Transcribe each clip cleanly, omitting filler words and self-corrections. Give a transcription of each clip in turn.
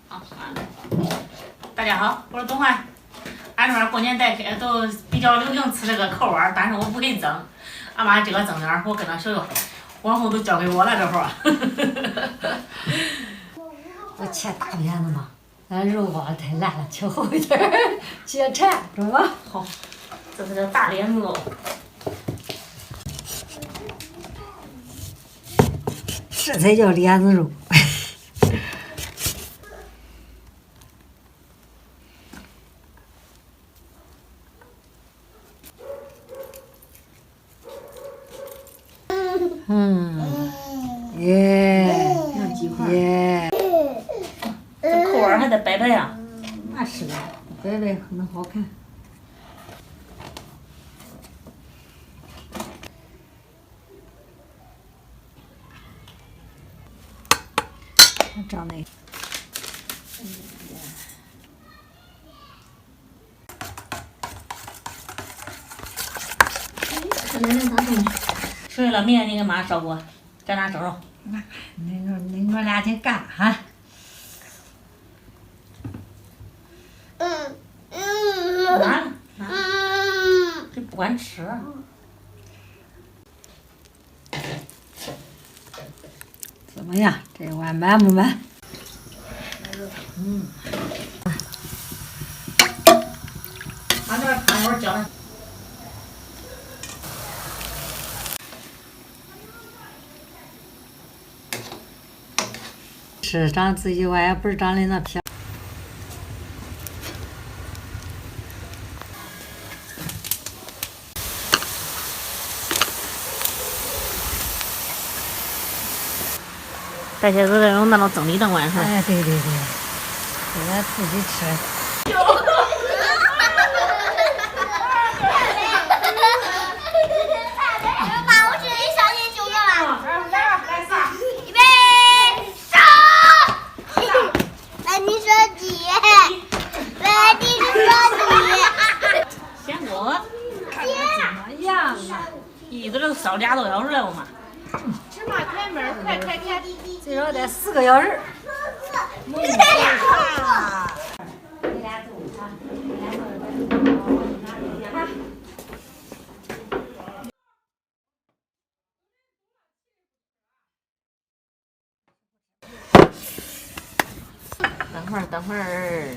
好，大家好，我是东焕。俺这边过年带开都比较流行吃这个扣碗，但是我不会蒸。俺妈这个蒸点，我跟她学学，往后都交给我了这活儿。我切大片子嘛，咱肉包太烂了，切厚一点儿，切柴，中吧？好，这是个大莲子肉。这才叫莲子肉。耶耶，这扣碗还得摆摆呀。那是的，摆摆很好看。长得。水了，明天你给妈烧锅，在哪蒸肉？你们俩挺干哈？这不管吃。怎么样？这碗满不满？俺这边看一会儿浇上。是长自己碗，也不是长的那片。这些都是用那种蒸米灯碗是吧？哎，对，给咱自己吃。妈，我这里上去就要了。来仨。预备，上！来，你说几？来，你说几？先给我看看怎么样啊？一直都烧2多小时了，我妈。芝麻开门，快！最少得4个小时。你俩等会儿。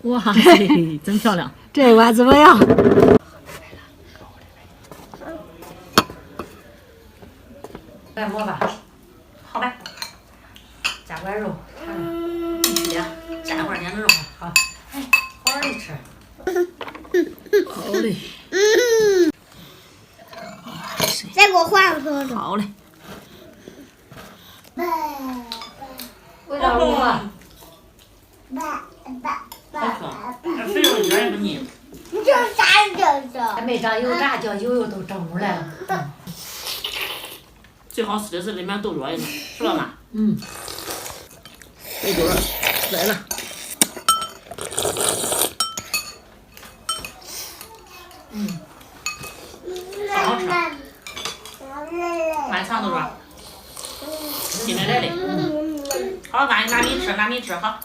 哇塞，真漂亮！这碗怎么样？来摸吧，好呗，加块肉。必须的，加块莲子肉。好，哎，好好的吃。好嘞。再给我换个说说。好嘞。味道如何？这肥肉一点也不腻。你这啥这还没长油炸，叫油都蒸出来了。最好吃的是里面都热的，是吧妈？一堆来了。好吃。满肠都热。进来来嘞。好，妈，拿米吃，好。